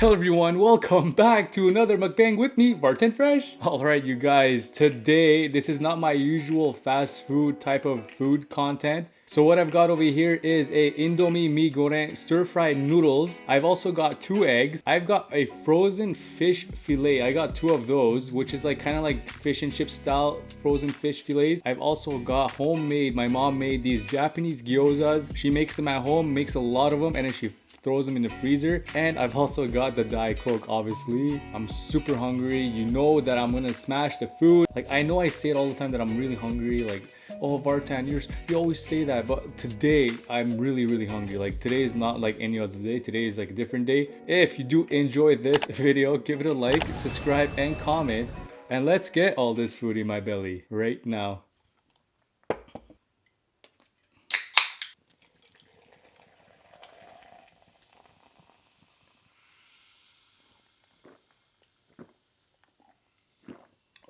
Hello everyone, welcome back to another mukbang with me, Barton Fresh. Alright you guys, today this is not my usual fast food type of food content. So what I've got over here is a Indomie mee goreng stir-fried noodles. I've also got 2 eggs. I've got a frozen fish fillet. I got 2 of those, which is like kind of like fish and chip style frozen fish fillets. I've also got homemade, my mom made these Japanese gyozas. She makes them at home, makes a lot of them, and then she throws them in the freezer. And I've also got the Diet Coke, obviously. I'm super hungry. You know that I'm gonna smash the food. Like, I know I say it all the time that I'm really hungry. Like, oh, Vartan, you always say that. But today, I'm really hungry. Like, today is not like any other day. Today is like a different day. If you do enjoy this video, give it a like, subscribe, and comment. And let's get all this food in my belly right now.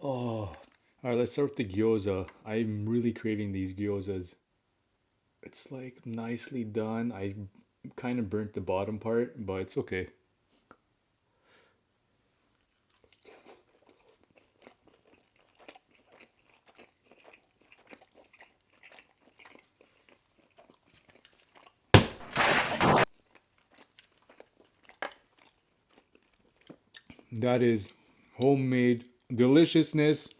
Oh, alright, let's start with the gyoza. I'm really craving these gyozas. It's like nicely done. I kind of burnt the bottom part, but it's okay. That is homemade deliciousness.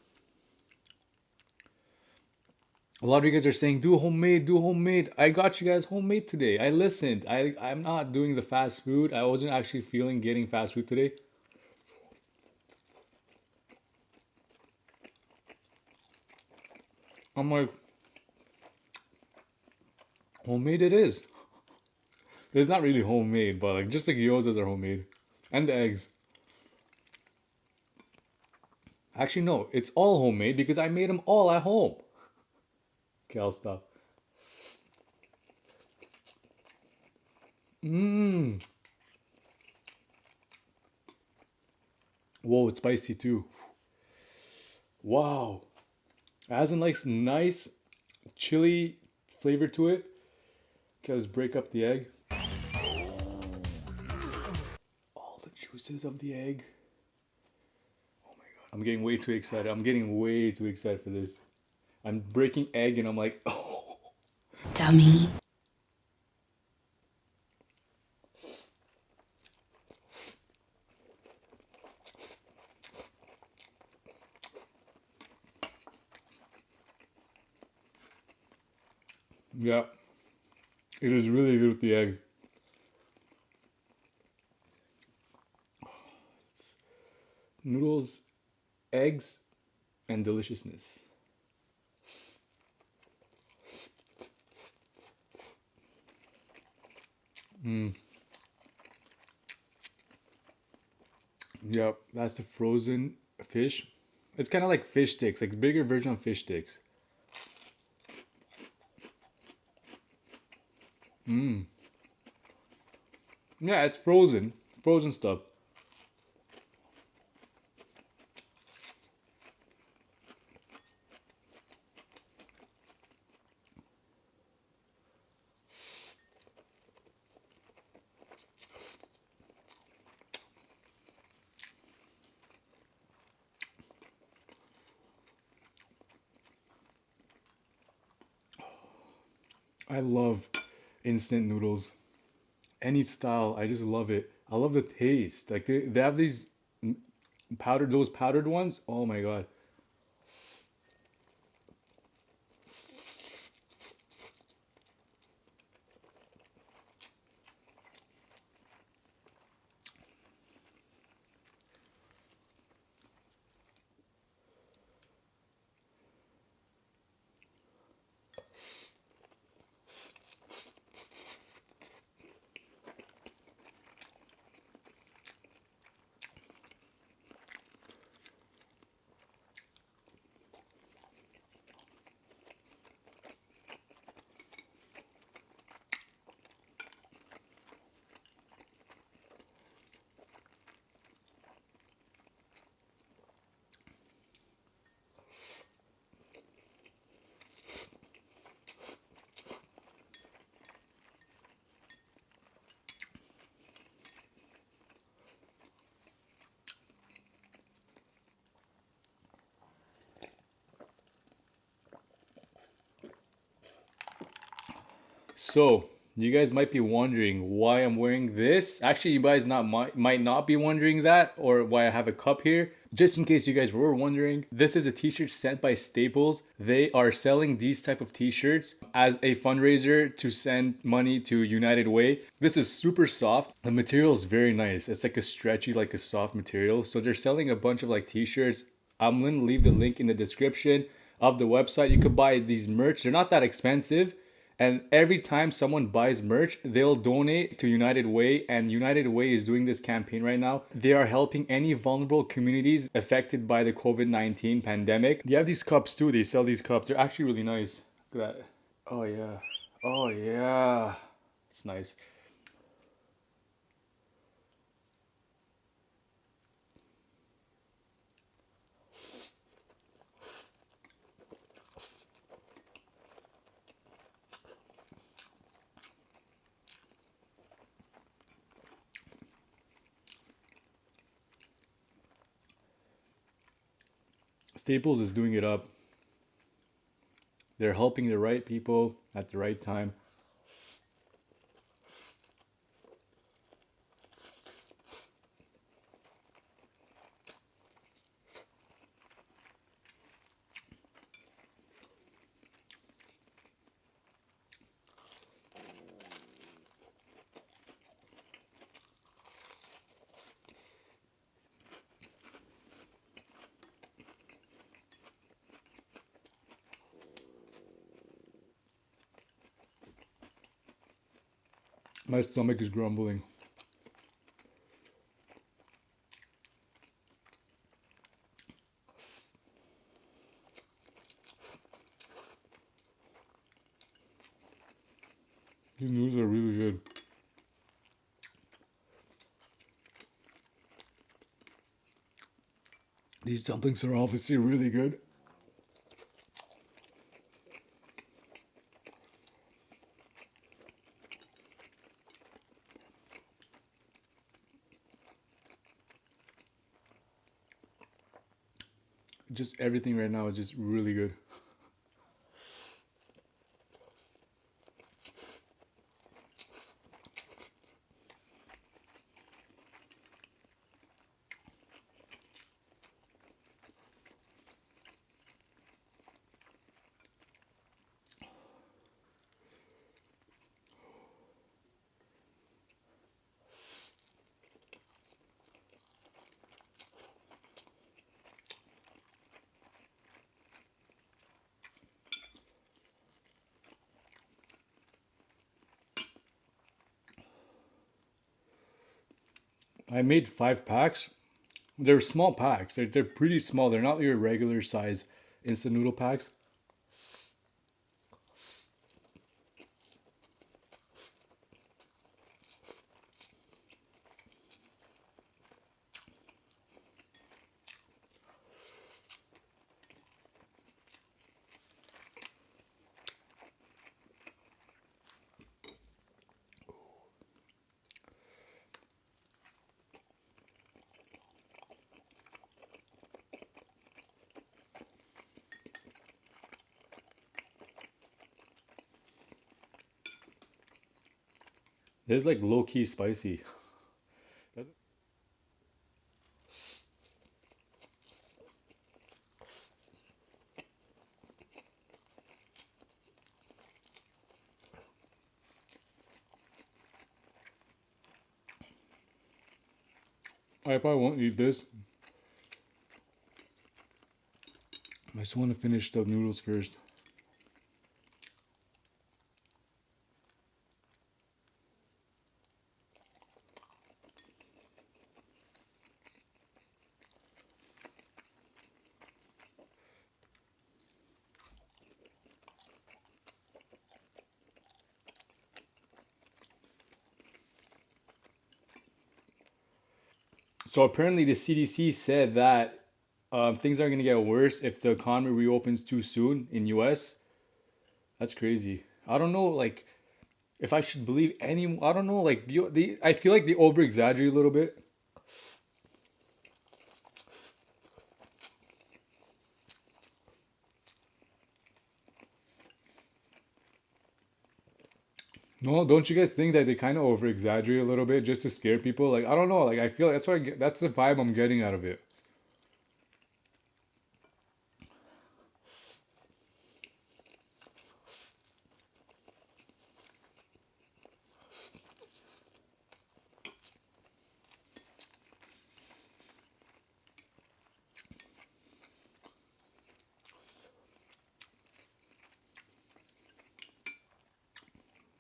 A lot of you guys are saying, do homemade, do homemade. I got you guys homemade today. I listened. I'm not doing the fast food. I wasn't actually feeling getting fast food today. I'm like, homemade it is. It's not really homemade, but like just the gyozas are homemade. And the eggs. Actually, no, it's all homemade because I made them all at home. Okay, I'll stop. Mmm. Whoa, it's spicy too. Wow. It has a nice chili flavor to it. Okay, let's break up the egg. All the juices of the egg. Oh my god. I'm getting way too excited. I'm getting way too excited for this. I'm breaking egg and I'm like, oh. Dummy. Yeah. It is really good with the egg. It's noodles, eggs, and deliciousness. Mmm. Yep, that's the frozen fish. It's kind of like fish sticks, like bigger version of fish sticks. Mmm. Yeah, it's frozen. Frozen stuff. I love instant noodles. Any style, I just love it. I love the taste. Like they have these those powdered ones. Oh my god. So, you guys might be wondering why I'm wearing this. Actually, you guys might not be wondering that, or why I have a cup here. Just in case you guys were wondering, this is a t-shirt sent by Staples. They are selling these type of t-shirts as a fundraiser to send money to United Way. This is super soft. The material is very nice. It's like a stretchy, like a soft material. So they're selling a bunch of like t-shirts. I'm gonna leave the link in the description of the website. You could buy these merch. They're not that expensive. And every time someone buys merch, they'll donate to United Way. And United Way is doing this campaign right now. They are helping any vulnerable communities affected by the COVID-19 pandemic. They have these cups too. They sell these cups. They're actually really nice. Look at that. Oh yeah. Oh yeah. It's nice. Staples is doing it up. They're helping the right people at the right time. My stomach is grumbling. These noodles are really good. These dumplings are obviously really good. Just everything right now is just really good. I made 5 packs. They're small packs. They're pretty small. They're not your regular size instant noodle packs. It's like low-key spicy. I probably won't eat this. I just want to finish the noodles first. So apparently the CDC said that things are going to get worse if the economy reopens too soon in US. That's crazy. I don't know, like, if I should believe any. I don't know, like, I feel like they over exaggerate a little bit. No, don't you guys think that they kind of over exaggerate a little bit just to scare people? Like I don't know. Like I feel like that's what I get, that's the vibe I'm getting out of it.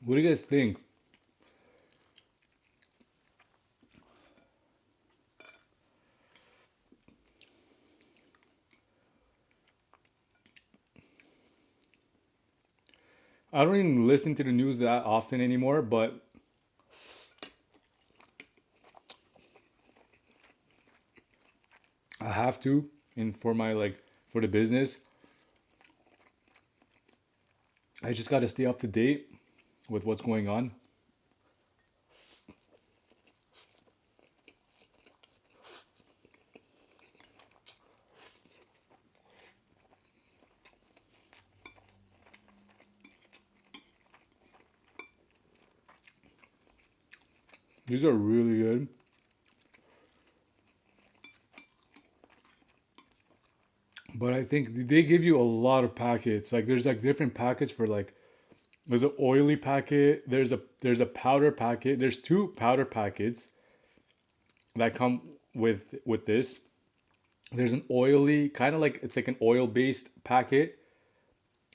What do you guys think? I don't even listen to the news that often anymore, but I have to, and for my like for the business, I just got to stay up to date with what's going on. These are really good. But I think they give you a lot of packets. Like there's like different packets for like there's an oily packet, there's a powder packet. There's two powder packets that come with this. There's an oily kind of like it's like an oil based packet.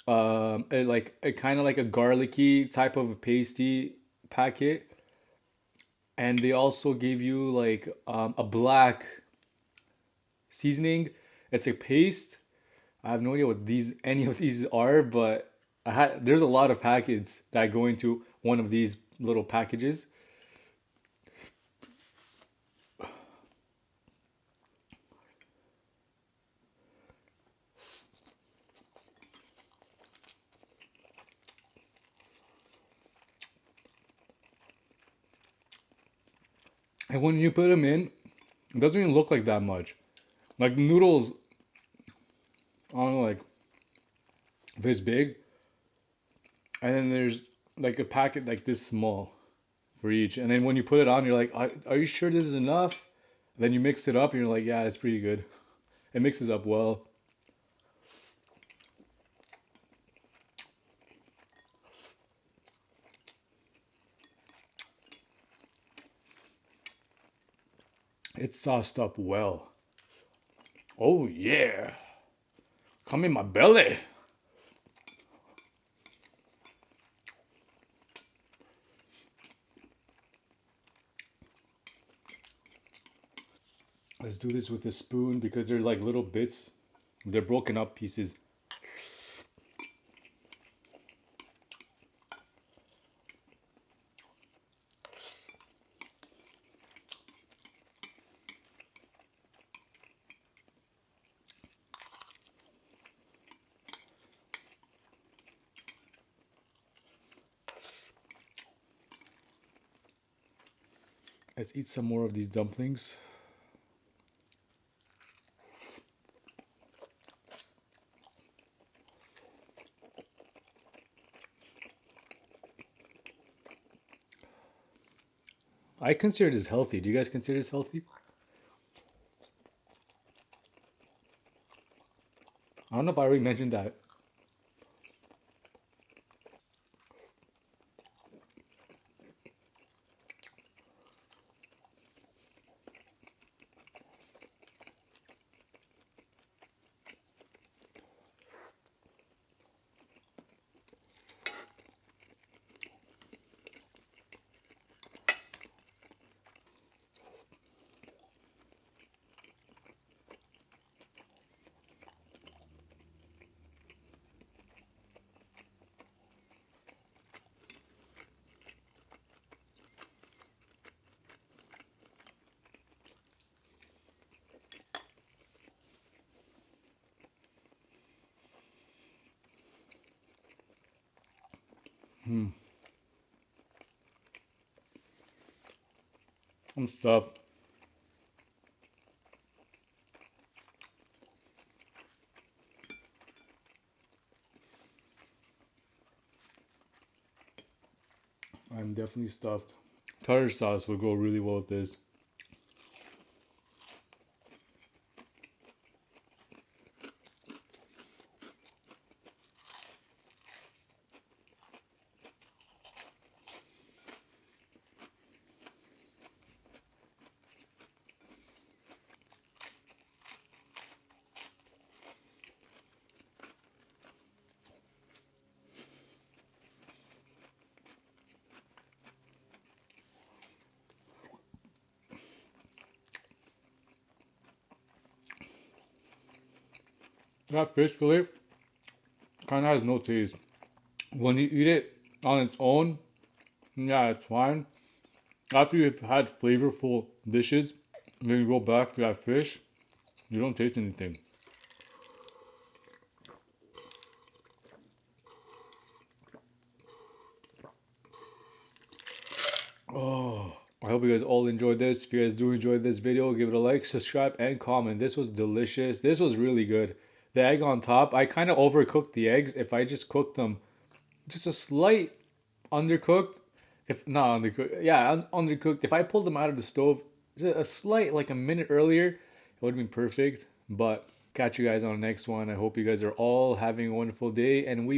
Like a kind of like a garlicky type of a pasty packet, and they also give you like a black seasoning. It's a paste. I have no idea what these any of these are, but there's a lot of packets that go into one of these little packages. And when you put them in, it doesn't even look like that much. Like noodles, I don't know, like this big, and then there's like a packet like this small for each. And then when you put it on, you're like, are you sure this is enough? Then you mix it up, and you're like, yeah, it's pretty good. It mixes up well. It's sauced up well. Oh yeah, come in my belly. Let's do this with a spoon because they're like little bits. They're broken up pieces. Let's eat some more of these dumplings. I consider this healthy. Do you guys consider this healthy? I don't know if I already mentioned that. I'm stuffed. I'm definitely stuffed. Tartar sauce would go really well with this. That fish fillet kind of has no taste. When you eat it on its own, yeah, it's fine. After you've had flavorful dishes, then you go back to that fish, you don't taste anything. Oh, I hope you guys all enjoyed this. If you guys do enjoy this video, give it a like, subscribe, and comment. This was delicious. This was really good. The egg on top, I kind of overcooked the eggs. If I just cooked them just a slight undercooked, if not undercooked, yeah, undercooked. If I pulled them out of the stove just a slight, like a minute earlier, it would have been perfect. But catch you guys on the next one. I hope you guys are all having a wonderful day, and we